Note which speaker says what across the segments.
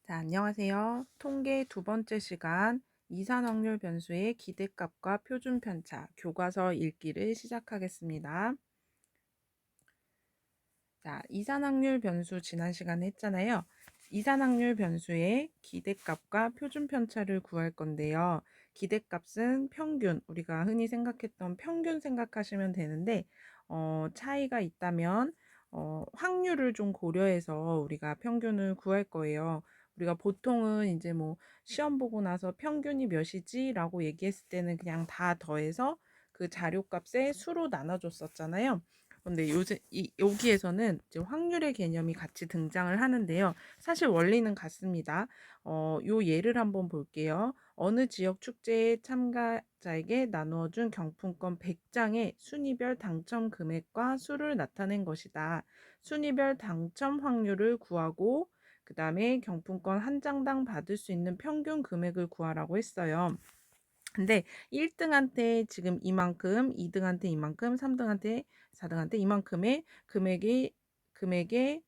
Speaker 1: 자, 안녕하세요. 통계 두 번째 시간 이산확률 변수의 기대값과 표준 편차 교과서 읽기를 시작하겠습니다. 자, 이산확률 변수 지난 시간에 했잖아요. 이산확률 변수의 기대값과 표준 편차를 구할 건데요. 기대값은 평균, 우리가 흔히 생각했던 평균 생각하시면 되는데 차이가 있다면 확률을 좀 고려해서 우리가 평균을 구할 거예요. 우리가 보통은 이제 뭐 시험 보고 나서 평균이 몇이지? 라고 얘기했을 때는 그냥 다 더해서 그 자료값의 수로 나눠줬었잖아요. 근데 여기에서는 이제 확률의 개념이 같이 등장을 하는데요. 사실 원리는 같습니다. 요 예를 한번 볼게요. 어느 지역 축제에 참가자에게 나누어준 경품권 100장의 순위별 당첨 금액과 수를 나타낸 것이다. 순위별 당첨 확률을 구하고 그 다음에 경품권 한 장당 받을 수 있는 평균 금액을 구하라고 했어요. 근데 1등한테 지금 이만큼, 2등한테 이만큼, 3등한테, 4등한테 이만큼의 금액의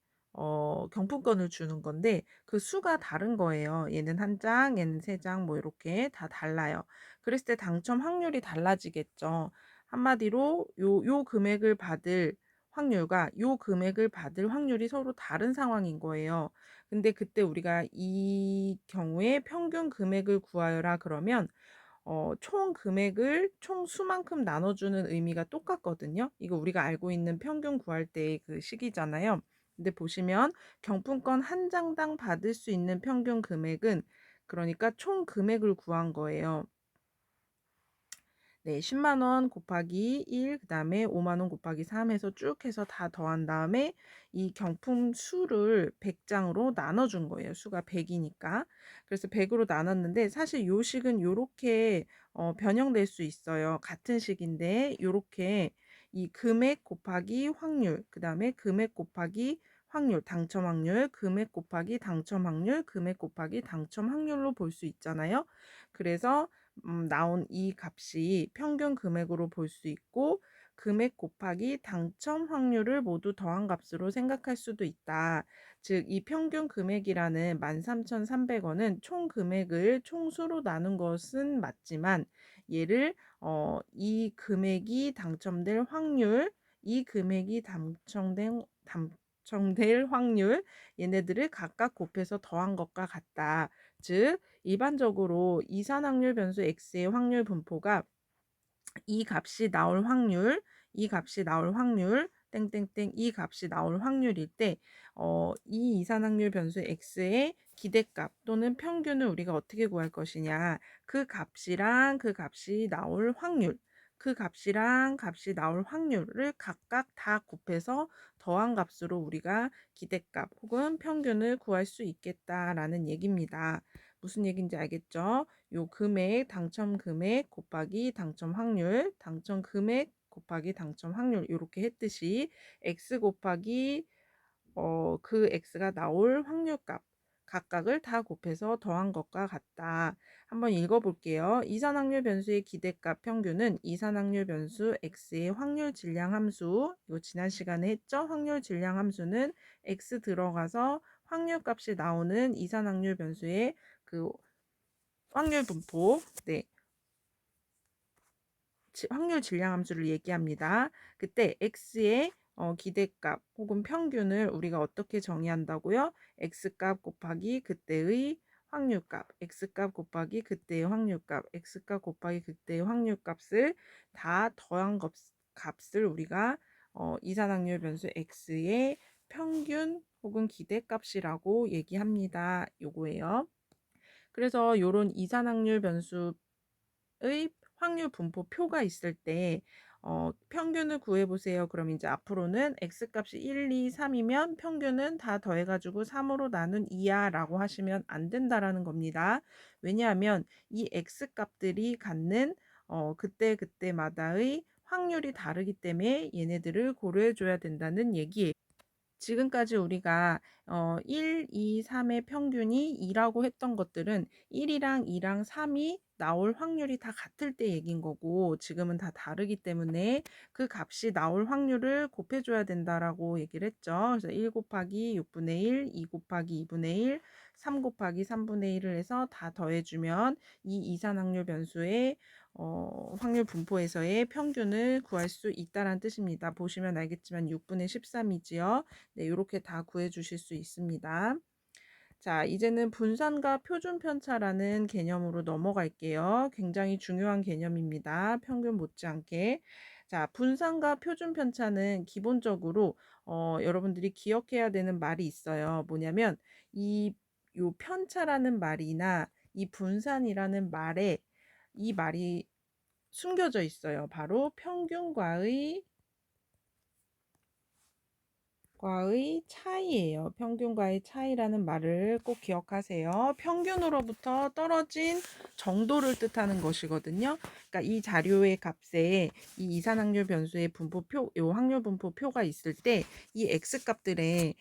Speaker 1: 경품권을 주는 건데 그 수가 다른 거예요. 얘는 한 장, 얘는 세 장, 뭐 이렇게 다 달라요. 그랬을 때 당첨 확률이 달라지겠죠. 한마디로 요 금액을 받을 확률과 요 금액을 받을 확률이 서로 다른 상황인 거예요. 근데 그때 우리가 이 경우에 평균 금액을 구하여라 그러면 총 금액을 총 수만큼 나눠주는 의미가 똑같거든요. 이거 우리가 알고 있는 평균 구할 때의 그 식이잖아요. 근데 보시면 경품권 한 장당 받을 수 있는 평균 금액은 그러니까 총 금액을 구한 거예요. 네, 10만 원 곱하기 1, 그 다음에 5만 원 곱하기 3 해서 쭉 해서 다 더한 다음에 이 경품 수를 100장으로 나눠준 거예요. 수가 100이니까. 그래서 100으로 나눴는데 사실 요 식은 요렇게 변형될 수 있어요. 같은 식인데 요렇게 이 금액 곱하기 확률, 그 다음에 금액 곱하기 확률, 당첨 확률, 금액 곱하기 당첨 확률, 금액 곱하기 당첨 확률로 볼 수 있잖아요. 그래서 나온 이 값이 평균 금액으로 볼 수 있고 금액 곱하기 당첨 확률을 모두 더한 값으로 생각할 수도 있다. 즉, 이 평균 금액이라는 13,300원은 총 금액을 총수로 나눈 것은 맞지만 얘를 이 금액이 당첨될 확률, 이 금액이 당첨될 확률 얘네들을 각각 곱해서 더한 것과 같다. 즉, 일반적으로 이산확률 변수 x의 확률 분포가 이 값이 나올 확률, 이 값이 나올 확률, 땡땡땡 이 값이 나올 확률일 때, 이 이산확률 변수 x의 기대값 또는 평균을 우리가 어떻게 구할 것이냐, 그 값이랑 그 값이 나올 확률, 그 값이랑 값이 나올 확률을 각각 다 곱해서 더한 값으로 우리가 기대값 혹은 평균을 구할 수 있겠다라는 얘기입니다. 무슨 얘기인지 알겠죠? 요 금액, 당첨 금액 곱하기 당첨 확률, 당첨 금액 곱하기 당첨 확률 이렇게 했듯이 x 곱하기 그 x가 나올 확률값 각각을 다 곱해서 더한 것과 같다. 한번 읽어볼게요. 이산확률 변수의 기대값 평균은 이산확률 변수 x의 확률 질량 함수, 이거 지난 시간에 했죠? 확률 질량 함수는 x 들어가서 확률값이 나오는 이산확률 변수의 그 확률 분포, 네, 확률 질량 함수를 얘기합니다. 그때 x의 기대값 혹은 평균을 우리가 어떻게 정의한다고요? x값 곱하기 그때의 확률값, x값 곱하기 그때의 확률값, x값 곱하기 그때의 확률값을 다 더한 값을 우리가 이산확률 변수 x의 평균 혹은 기대값이라고 얘기합니다. 요거예요. 그래서 요런 이산확률 변수의 확률 분포표가 있을 때 평균을 구해보세요. 그럼 이제 앞으로는 x값이 1, 2, 3이면 평균은 다 더해가지고 3으로 나눈 2야 라고 하시면 안 된다라는 겁니다. 왜냐하면 이 x값들이 갖는 그때마다의 확률이 다르기 때문에 얘네들을 고려해줘야 된다는 얘기예요. 지금까지 우리가 1, 2, 3의 평균이 2라고 했던 것들은 1이랑 2랑 3이 나올 확률이 다 같을 때 얘긴 거고 지금은 다 다르기 때문에 그 값이 나올 확률을 곱해줘야 된다라고 얘기를 했죠. 그래서 1 곱하기 6분의 1, 2 곱하기 2분의 1, 3 곱하기 3분의 1을 해서 다 더해주면 이 이산확률 변수의 확률 분포에서의 평균을 구할 수 있다는 뜻입니다. 보시면 알겠지만 6분의 13이지요. 네, 이렇게 다 구해주실 수 있습니다. 자, 이제는 분산과 표준 편차라는 개념으로 넘어갈게요. 굉장히 중요한 개념입니다. 평균 못지않게. 자, 분산과 표준 편차는 기본적으로 여러분들이 기억해야 되는 말이 있어요. 뭐냐면 요 편차라는 말이나 이 분산이라는 말에 이 말이 숨겨져 있어요. 바로 평균과의 차이예요. 평균과의 차이라는 말을 꼭 기억하세요. 평균으로부터 떨어진 정도를 뜻하는 것이거든요. 그러니까 이 자료의 값에 이 이산확률 변수의 분포표, 요 확률 분포표가 있을 때 이 x 값들의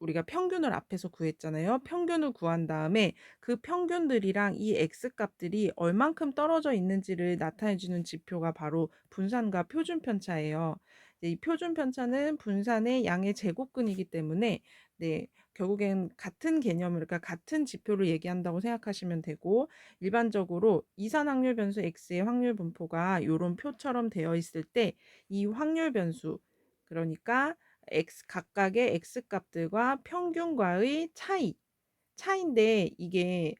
Speaker 1: 우리가 평균을 앞에서 구했잖아요. 평균을 구한 다음에 그 평균들이랑 이 x 값들이 얼만큼 떨어져 있는지를 나타내주는 지표가 바로 분산과 표준 편차예요. 이 표준 편차는 분산의 양의 제곱근이기 때문에 네, 결국엔 같은 개념을 그러니까 같은 지표를 얘기한다고 생각하시면 되고 일반적으로 이산확률 변수 x의 확률 분포가 이런 표처럼 되어 있을 때 이 확률 변수 그러니까 각각의 x 값들과 평균과의 차인데 이게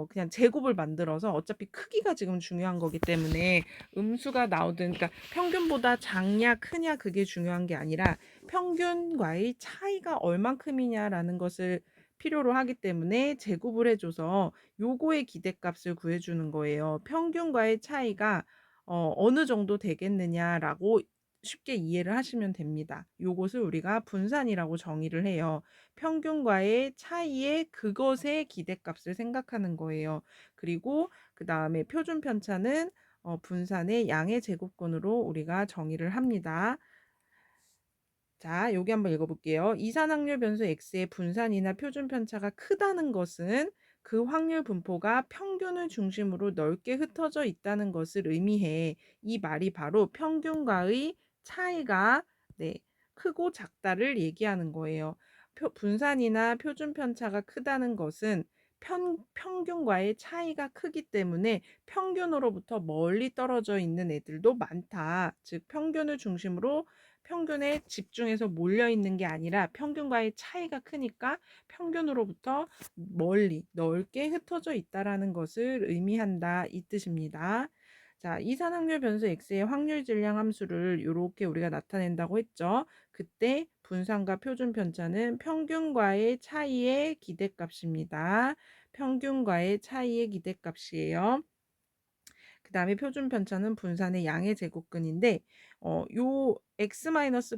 Speaker 1: 그냥 제곱을 만들어서 어차피 크기가 지금 중요한 거기 때문에 음수가 나오든 그러니까 평균보다 작냐 크냐 그게 중요한 게 아니라 평균과의 차이가 얼만큼이냐라는 것을 필요로 하기 때문에 제곱을 해줘서 요거의 기대값을 구해주는 거예요. 평균과의 차이가 어느 정도 되겠느냐라고 쉽게 이해를 하시면 됩니다. 요것을 우리가 분산이라고 정의를 해요. 평균과의 차이의 그것의 기대값을 생각하는 거예요. 그리고 그 다음에 표준 편차는 분산의 양의 제곱근으로 우리가 정의를 합니다. 자, 여기 한번 읽어볼게요. 이산확률 변수 x의 분산이나 표준 편차가 크다는 것은 그 확률 분포가 평균을 중심으로 넓게 흩어져 있다는 것을 의미해. 이 말이 바로 평균과의 차이가 네, 크고 작다를 얘기하는 거예요. 분산이나 표준 편차가 크다는 것은 평균과의 차이가 크기 때문에 평균으로부터 멀리 떨어져 있는 애들도 많다. 즉 평균을 중심으로 평균에 집중해서 몰려 있는 게 아니라 평균과의 차이가 크니까 평균으로부터 멀리 넓게 흩어져 있다라는 것을 의미한다 이 뜻입니다. 자, 이산확률 변수 x의 확률 질량 함수를 이렇게 우리가 나타낸다고 했죠. 그때 분산과 표준 편차는 평균과의 차이의 기대값입니다. 평균과의 차이의 기대값이에요. 그 다음에 표준 편차는 분산의 양의 제곱근인데 요 x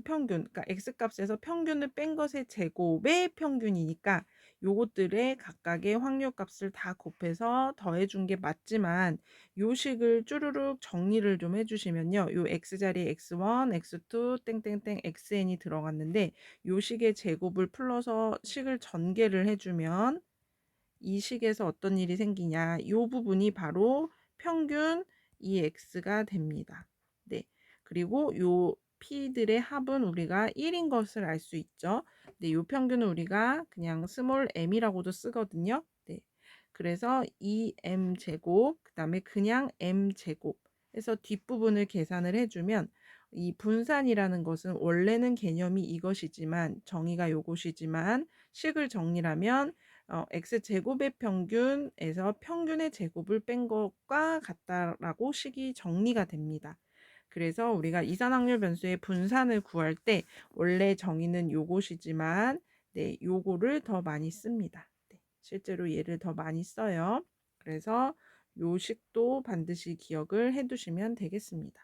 Speaker 1: 평균, 그러니까 x 값에서 평균을 뺀 것의 제곱의 평균이니까 요것들의 각각의 확률 값을 다 곱해서 더해준 게 맞지만 요 식을 쭈루룩 정리를 좀 해주시면요. 요 x 자리에 x1, x2, 땡땡땡 xn이 들어갔는데 요 식의 제곱을 풀러서 식을 전개를 해주면 이 식에서 어떤 일이 생기냐 이 부분이 바로 평균 EX가 됩니다. 네. 그리고 요 P들의 합은 우리가 1인 것을 알 수 있죠. 네, 요 평균은 우리가 그냥 스몰 m이라고도 쓰거든요. 네. 그래서 2m 제곱, 그 다음에 그냥 m 제곱 해서 뒷부분을 계산을 해주면 이 분산이라는 것은 원래는 개념이 이것이지만 정의가 요것이지만 식을 정리하면 x제곱의 평균에서 평균의 제곱을 뺀 것과 같다라고 식이 정리가 됩니다. 그래서 우리가 이산확률 변수의 분산을 구할 때 원래 정의는 요것이지만 네, 요거를 더 많이 씁니다. 네, 실제로 얘를 더 많이 써요. 그래서 요 식도 반드시 기억을 해두시면 되겠습니다.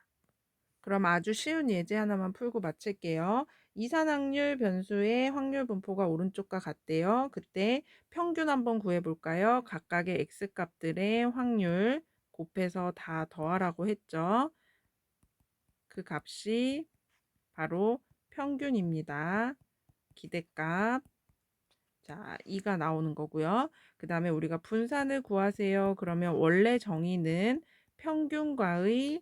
Speaker 1: 그럼 아주 쉬운 예제 하나만 풀고 마칠게요. 이산확률 변수의 확률 분포가 오른쪽과 같대요. 그때 평균 한번 구해볼까요? 각각의 x값들의 확률 곱해서 다 더하라고 했죠. 그 값이 바로 평균입니다. 기대값. 자, 2가 나오는 거고요. 그 다음에 우리가 분산을 구하세요. 그러면 원래 정의는 평균과의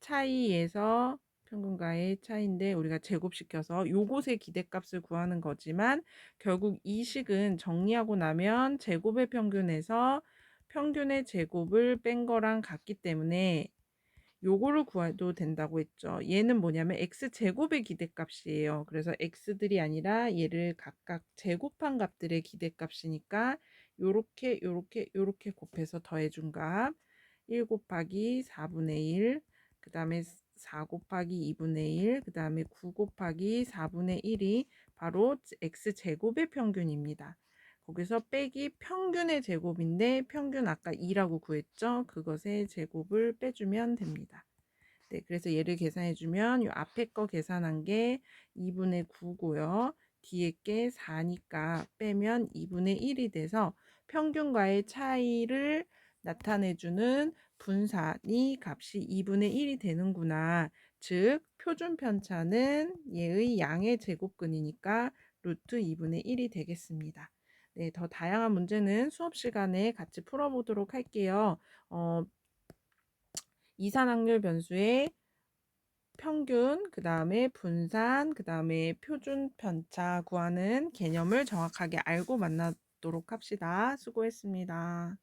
Speaker 1: 차이에서 평균과의 차이인데 우리가 제곱시켜서 요곳의 기대값을 구하는 거지만 결국 이 식은 정리하고 나면 제곱의 평균에서 평균의 제곱을 뺀 거랑 같기 때문에 요거를 구해도 된다고 했죠. 얘는 뭐냐면 x제곱의 기대값이에요. 그래서 x들이 아니라 얘를 각각 제곱한 값들의 기대값이니까 요렇게 곱해서 더해준 값 1 곱하기 4분의 1, 그 다음에 4 곱하기 2분의 1, 그 다음에 9 곱하기 4분의 1이 바로 x제곱의 평균입니다. 거기서 빼기 평균의 제곱인데 평균 아까 2라고 구했죠? 그것의 제곱을 빼주면 됩니다. 네, 그래서 얘를 계산해주면 요 앞에 거 계산한 게 2분의 9고요. 뒤에 게 4니까 빼면 2분의 1이 돼서 평균과의 차이를 나타내주는 분산이 값이 2분의 1이 되는구나. 즉 표준 편차는 얘의 양의 제곱근이니까 루트 2분의 1이 되겠습니다. 네, 더 다양한 문제는 수업 시간에 같이 풀어보도록 할게요. 이산확률 변수의 평균, 그 다음에 분산, 그 다음에 표준 편차 구하는 개념을 정확하게 알고 만나도록 합시다. 수고했습니다.